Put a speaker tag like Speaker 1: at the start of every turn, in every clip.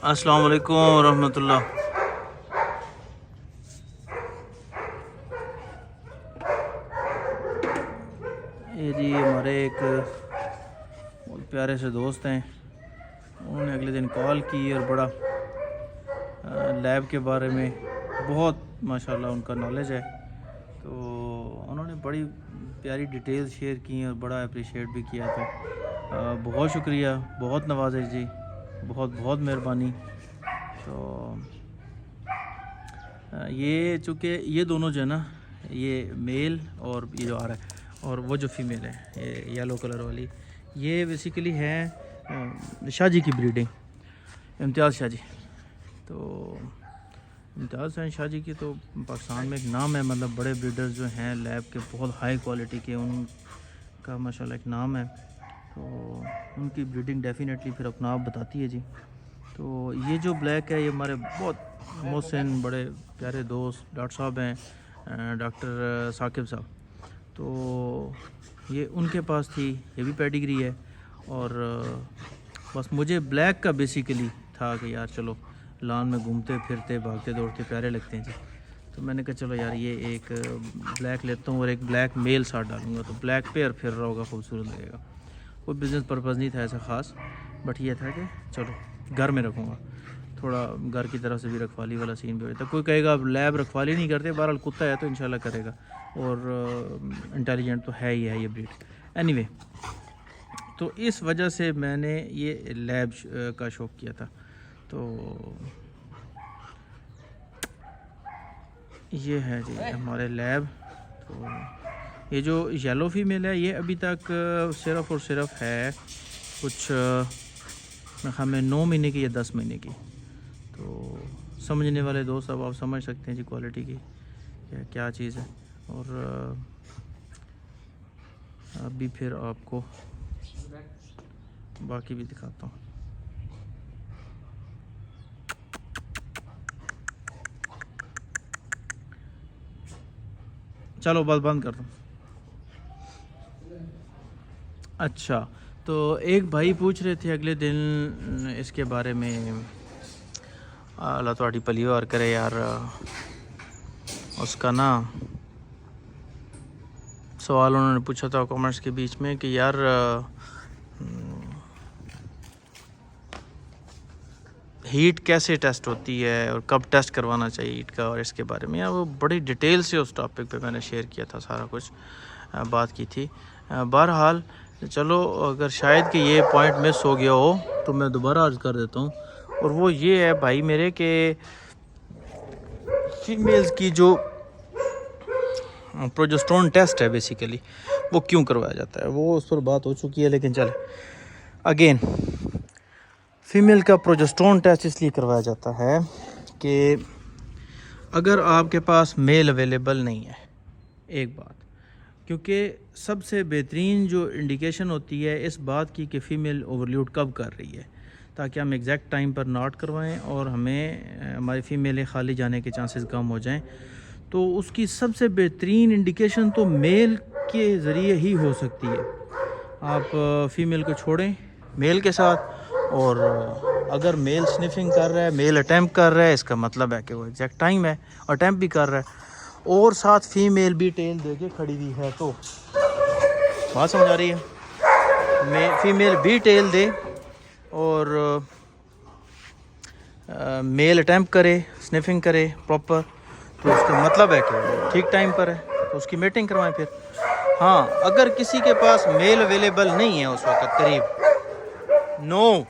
Speaker 1: अस्सलाम वालेकुम रहमतुल्लाह। ये जी हमारे एक बहुत प्यारे से दोस्त हैं, उन्होंने अगले दिन कॉल की और बड़ा लैब के बारे में बहुत माशाल्लाह उनका नॉलेज है, तो उन्होंने बड़ी प्यारी डिटेल्स शेयर की और बड़ा अप्रिशिएट भी किया। तो बहुत शुक्रिया, बहुत नवाज़िश जी, बहुत बहुत मेहरबानी। तो ये चूँकि ये दोनों जो है ना, ये मेल और ये जो आ रहा है और वो जो फीमेल है ये येलो कलर वाली, ये बेसिकली है शाहजी की ब्रीडिंग, इम्तियाज़ शाहजी। तो इम्तियाज़ हुसैन शाहजी की तो पाकिस्तान में एक नाम है, मतलब बड़े ब्रीडर्स जो हैं लैब के बहुत हाई क्वालिटी के, उनका माशाल्लाह एक नाम है। तो उनकी ब्रीडिंग डेफिनेटली फिर अपना आप बताती है जी। तो ये जो ब्लैक है ये हमारे बहुत मोहसिन बड़े प्यारे दोस्त डॉक्टर साहब हैं, डॉक्टर साकिब साहब। तो ये उनके पास थी, ये भी पेडिग्री है। और बस मुझे ब्लैक का बेसिकली था कि यार चलो लॉन में घूमते फिरते भागते दौड़ते प्यारे लगते हैं जी। तो मैंने कहा चलो यार ये एक ब्लैक लेता हूँ और एक ब्लैक मेल साथ डालूँगा, तो ब्लैक पेयर फिर रहा होगा, खूबसूरत लगेगा। कोई बिज़नेस पर्पज़ नहीं था ऐसा ख़ास, बट ये था कि चलो घर में रखूँगा, थोड़ा घर की तरफ से भी रखवाली वाला सीन भी होता है। कोई कहेगा अब लैब रखवाली नहीं करते, बहरहाल कुत्ता है तो इंशाल्लाह करेगा, और इंटेलिजेंट तो है ही है ये ब्रीड। एनीवे, तो इस वजह से मैंने ये लैब का शौक़ किया था। तो ये है जी हमारे लैब। तो ये जो येलो फीमेल है ये अभी तक सिर्फ़ और सिर्फ है कुछ हमें 9 महीने की या 10 महीने की। तो समझने वाले दोस्त अब आप समझ सकते हैं जी क्वालिटी की क्या चीज़ है। और अभी फिर आपको बाकी भी दिखाता हूँ। चलो बस बंद कर दो। अच्छा, तो एक भाई पूछ रहे थे अगले दिन इसके बारे में, अल्लाह थोड़ी भली वार करे यार, उसका ना सवाल उन्होंने पूछा था कमेंट्स के बीच में कि यार हीट कैसे टेस्ट होती है और कब टेस्ट करवाना चाहिए हीट का, और इसके बारे में यार वो बड़ी डिटेल से उस टॉपिक पे मैंने शेयर किया था, सारा कुछ बात की थी। बहरहाल चलो अगर शायद कि ये पॉइंट मिस हो गया हो तो मैं दोबारा अर्ज़ कर देता हूँ, और वो ये है भाई मेरे के फीमेल्स की जो प्रोजेस्टेरोन टेस्ट है बेसिकली वो क्यों करवाया जाता है, वो उस पर बात हो चुकी है। लेकिन चले अगेन, फीमेल का प्रोजेस्टेरोन टेस्ट इसलिए करवाया जाता है कि अगर आपके पास मेल अवेलेबल नहीं है, एक बात, क्योंकि सबसे बेहतरीन जो इंडिकेशन होती है इस बात की कि फ़ीमेल ओवरल्यूट कब कर रही है, ताकि हम एग्जैक्ट टाइम पर नोट करवाएं और हमें हमारी फ़ीमेलें खाली जाने के चांसेस कम हो जाएं। तो उसकी सबसे बेहतरीन इंडिकेशन तो मेल के ज़रिए ही हो सकती है। आप फ़ीमेल को छोड़ें मेल के साथ, और अगर मेल स्निफिंग कर रहा है, मेल अटैम्प्ट कर रहा है, इसका मतलब है कि वो एग्जैक्ट टाइम है, अटैम्प्ट भी कर रहा है और साथ फीमेल भी टेल दे के खड़ी हुई है, तो बात समझ आ रही है। फीमेल भी टेल दे और मेल अटैम्प्ट करे, स्निफिंग करे प्रॉपर, तो उसका मतलब है कि ठीक टाइम पर है, तो उसकी मीटिंग करवाएं फिर। हाँ, अगर किसी के पास मेल अवेलेबल नहीं है उस वक्त करीब, नो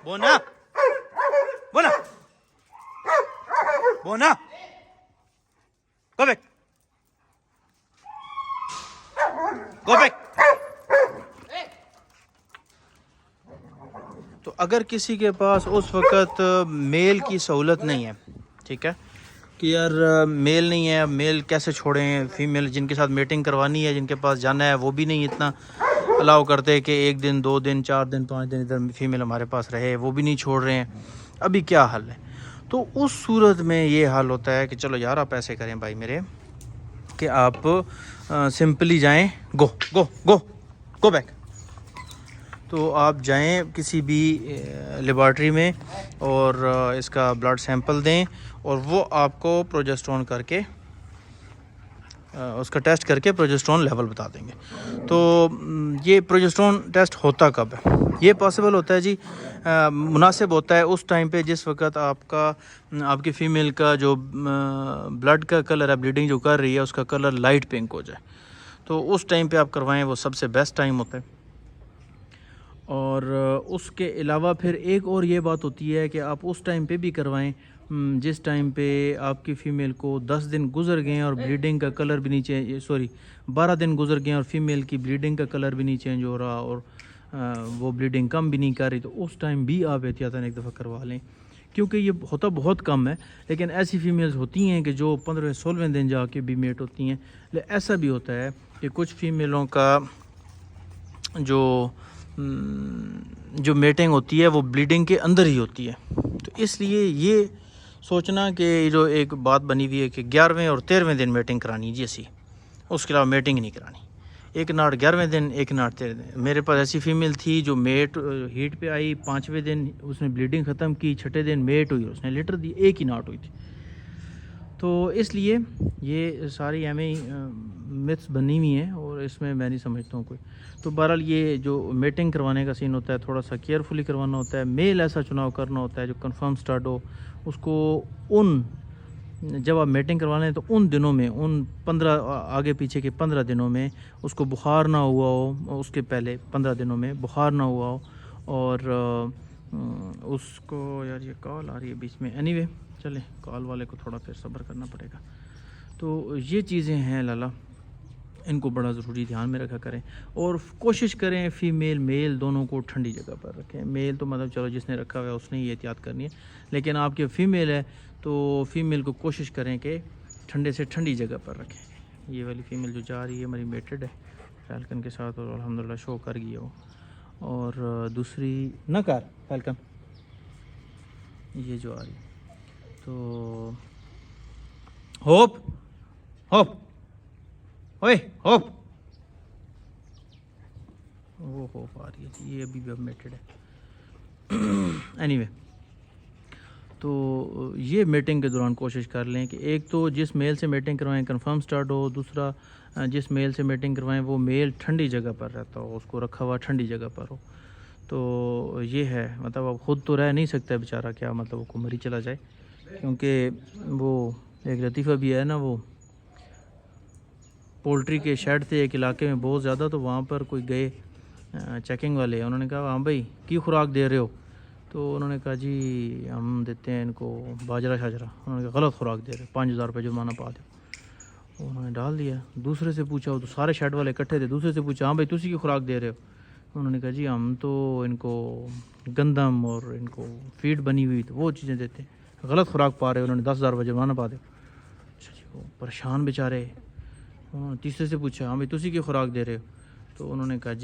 Speaker 1: बोना बोना बोना गो बैक गो बैक। तो अगर किसी के पास उस वक़्त मेल की सहूलत नहीं है, ठीक है, कि यार मेल नहीं है, मेल कैसे छोड़ें, फीमेल जिनके साथ मीटिंग करवानी है, जिनके पास जाना है, वो भी नहीं इतना अलाउ करते कि 1 दिन 2 दिन 4 दिन 5 दिन इधर फीमेल हमारे पास रहे, वो भी नहीं छोड़ रहे हैं, अभी क्या हल है। तो उस सूरत में ये हाल होता है कि चलो यार आप ऐसे करें भाई मेरे कि आप सिंपली जाएं, गो गो गो गो बैक, तो आप जाएं किसी भी लेबॉर्ट्री में और इसका ब्लड सैंपल दें और वो आपको प्रोजेस्टेरोन करके उसका टेस्ट करके प्रोजेस्टेरोन लेवल बता देंगे। तो ये प्रोजेस्टेरोन टेस्ट होता कब है? ये पॉसिबल होता है जी, मुनासिब होता है उस टाइम पे जिस वक्त आपकी फ़ीमेल का जो ब्लड का कलर है, ब्लीडिंग जो कर रही है उसका कलर लाइट पिंक हो जाए, तो उस टाइम पे आप करवाएं, वो सबसे बेस्ट टाइम होता है। और उसके अलावा फिर एक और ये बात होती है कि आप उस टाइम पे भी करवाएं जिस टाइम पे आपकी फ़ीमेल को 10 दिन गुजर गए और ब्लीडिंग का कलर भी नहीं चेंज 12 दिन गुजर गए और फीमेल की ब्लीडिंग का कलर भी नहीं चेंज हो रहा और वो ब्लीडिंग कम भी नहीं कर रही, तो उस टाइम भी आप एहतियातन एक दफ़ा करवा लें, क्योंकि ये होता बहुत कम है। लेकिन ऐसी फ़ीमेल्स होती हैं कि जो 15वें-16वें दिन जाके भी मेट होती हैं। लेकिन ऐसा भी होता है कि कुछ फ़ीमेलों का जो मेटिंग होती है वो ब्लीडिंग के अंदर ही होती है। तो इसलिए ये सोचना कि जो एक बात बनी हुई है कि 11वें और 13वें दिन मेटिंग करानी जी असी, उसके अलावा मेटिंग नहीं करानी। एक नाट 11वें दिन, एक नाट 13वें दिन। मेरे पास ऐसी फ़ीमेल थी जो मेट हीट पे आई, 5वें दिन उसने ब्लीडिंग ख़त्म की, 6ठे दिन मेट हुई, उसने लीटर दी, एक ही नाट हुई थी। तो इसलिए ये सारी हमें मिथ्स बनी हुई हैं और इसमें मैं नहीं समझता हूँ कोई। तो बहरहाल ये जो मेटिंग करवाने का सीन होता है थोड़ा सा केयरफुली करवाना होता है। मेल ऐसा चुनाव करना होता है जो कंफर्म स्टार्ट हो, उसको जब आप मेटिंग करवा लें तो उन दिनों में, उन 15 आगे पीछे के 15 दिनों में उसको बुखार ना हुआ हो, उसके पहले 15 दिनों में बुखार ना हुआ हो, और उसको यार ये कॉल आ रही है बीच में, एनीवे चले कॉल वाले को थोड़ा फिर सब्र करना पड़ेगा। तो ये चीज़ें हैं लाला, इनको बड़ा ज़रूरी ध्यान में रखा करें और कोशिश करें फ़ीमेल मेल दोनों को ठंडी जगह पर रखें। मेल तो मतलब चलो जिसने रखा हुआ है उसने ही एहतियात करनी है, लेकिन आपके फ़ीमेल है तो फ़ीमेल को कोशिश करें कि ठंडे से ठंडी जगह पर रखें। ये वाली फ़ीमेल जो जा रही है हमारी मेटेड है फैल्कन के साथ और अल्हम्दुलिल्लाह शो कर गई वो। और दूसरी न कर फैल्कन ये जो आ रही है, तो होप ओए होप, वो होप आ रही है, ये अभी भी मेटेड है। एनीवे तो ये मीटिंग के दौरान कोशिश कर लें कि एक तो जिस मेल से मीटिंग करवाएं कंफर्म स्टार्ट हो, दूसरा जिस मेल से मीटिंग करवाएं वो मेल ठंडी जगह पर रहता हो, उसको रखा हुआ ठंडी जगह पर हो। तो ये है, मतलब अब ख़ुद तो रह नहीं सकता बेचारा, क्या मतलब वो मरी चला जाए, क्योंकि वो एक लतीफ़ा भी है ना, वो पोल्ट्री के शेड थे एक इलाके में बहुत ज़्यादा, तो वहाँ पर कोई गए चेकिंग वाले, उन्होंने कहा हाँ भाई की खुराक दे रहे हो, तो उन्होंने कहा जी हम देते हैं इनको बाजरा शाजरा। उन्होंने कहा गलत खुराक दे रहे, 5000 रुपये जुर्माना पा दो। उन्होंने डाल दिया। दूसरे से पूछा, तो सारे शेड वाले इकट्ठे थे, दूसरे से पूछा हाँ भाई तुसी की खुराक दे रहे हो, उन्होंने कहा जी हम तो इनको गंदम और इनको फीड बनी हुई तो वो चीज़ें देते हैं, गलत खुराक पा रहे हो। उन्होंने 10,000 रुपये जुर्माना पा दो। अच्छा जी, वो परेशान बेचारे। उन्होंने तीसरे से पूछा हाँ भाई तुसी की खुराक दे रहे हो, तो उन्होंने कहा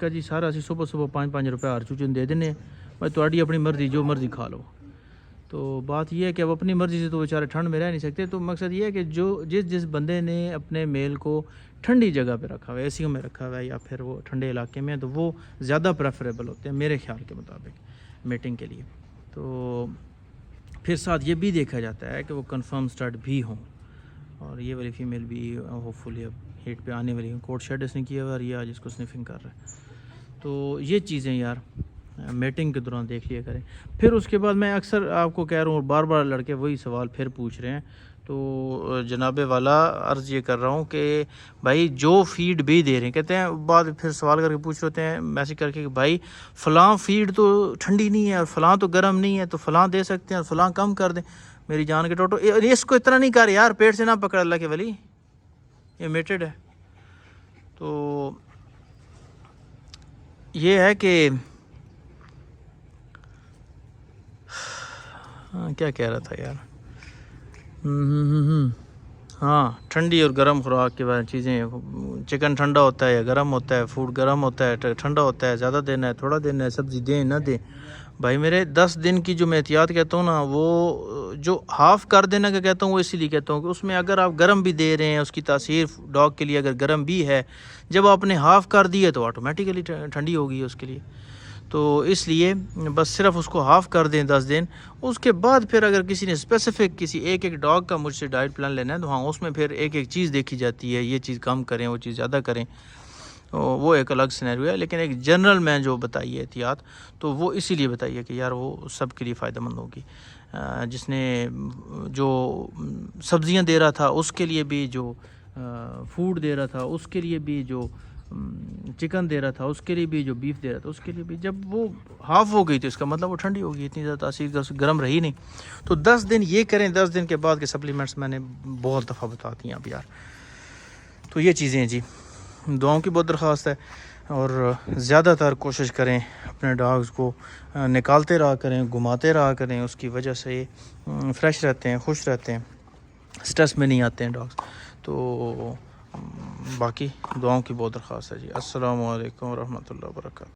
Speaker 1: जी सारा असी सुबह 5-5 रुपये हर चूचे दे देने भाई, थोड़ी अपनी मर्ज़ी, जो मर्ज़ी खा लो। तो बात यह है कि अब अपनी मर्ज़ी से तो बेचारे ठंड में रह नहीं सकते। तो मकसद ये है कि जो जिस बंदे ने अपने मेल को ठंडी जगह पे रखा हुआ है, एसी में रखा हुआ है या फिर वो ठंडे इलाके में, तो वो ज़्यादा प्रेफरेबल होते हैं मेरे ख्याल के मुताबिक मीटिंग के लिए। तो फिर साथ ये भी देखा जाता है कि वो कंफर्म स्टार्ट भी हों, और ये वाली फ़ीमेल भी होपफुली अब हीट पे आने वाली है। कोट शेड इसने किया हुआ और ये आज इसको स्निफिंग कर रहा है। तो ये चीज़ें यार मीटिंग के दौरान देख लिया करें। फिर उसके बाद मैं अक्सर आपको कह रहा हूँ, बार बार लड़के वही सवाल फिर पूछ रहे हैं, तो जनाबे वाला अर्ज़ ये कर रहा हूँ कि भाई जो फ़ीड भी दे रहे हैं, कहते हैं बाद फिर सवाल करके पूछ रहे हैं मैसेज करके कि भाई फ़लाँ फ़ीड तो ठंडी नहीं है और फ़लाँ तो गर्म नहीं है, तो फ़लाँ दे सकते हैं और फ़लाँ कम कर दें। मेरी जान के टोटो, इसको इतना नहीं कर यार, पेट से ना पकड़, अल्लाह के वली, ये मेटेड है। तो ये है कि हाँ क्या कह रहा था यार, हाँ ठंडी और गर्म खुराक के बारे में चीज़ें, चिकन ठंडा होता है या गर्म होता है, फूड गर्म होता है ठंडा होता है, ज़्यादा देना है थोड़ा देना है, सब्ज़ी दें ना दें, भाई मेरे 10 दिन की जो मैं एहतियात कहता हूँ ना, वो जो हाफ़ कर देना का कहता हूँ वो इसीलिए कहता हूँ कि उसमें अगर आप गर्म भी दे रहे हैं, उसकी तासीर डॉग के लिए अगर गर्म भी है, जब आपने हाफ़ कर दी है तो ऑटोमेटिकली ठंडी होगी उसके लिए। तो इसलिए बस सिर्फ उसको हाफ़ कर दें 10 दिन। उसके बाद फिर अगर किसी ने स्पेसिफ़िक किसी एक डॉग का मुझसे डाइट प्लान लेना है तो हाँ, उसमें फिर एक चीज़ देखी जाती है, ये चीज़ कम करें, वो चीज़ ज़्यादा करें, वो एक अलग सिनेरियो है। लेकिन एक जनरल मैं जो बताई है एहतियात, तो वो इसीलिए बताई है कि यार वो सब के लिए फ़ायदेमंद होगी। जिसने जो सब्ज़ियाँ दे रहा था उसके लिए भी, जो फूड दे रहा था उसके लिए भी, जो चिकन दे रहा था उसके लिए भी, जो बीफ दे रहा था उसके लिए भी, जब वो हाफ़ हो गई तो इसका मतलब वो ठंडी होगी, इतनी ज़्यादा तासीर गर्म रही नहीं। तो 10 दिन ये करें, 10 दिन के बाद के सप्लीमेंट्स मैंने बहुत दफ़ा बता दी अब यार। तो ये चीज़ें हैं जी, दुआओं की बहुत दरख्वास्त है। और ज़्यादातर कोशिश करें अपने डॉग्स को निकालते रहा करें, घुमाते रहा करें, उसकी वजह से फ्रेश रहते हैं, खुश रहते हैं, स्ट्रेस में नहीं आते हैं डॉग्स। तो बाकी दुआओं की बहुत दरख्वास्त है जी। अस्सलामु अलैकुम रहमतुल्लाहि व बरकातहू।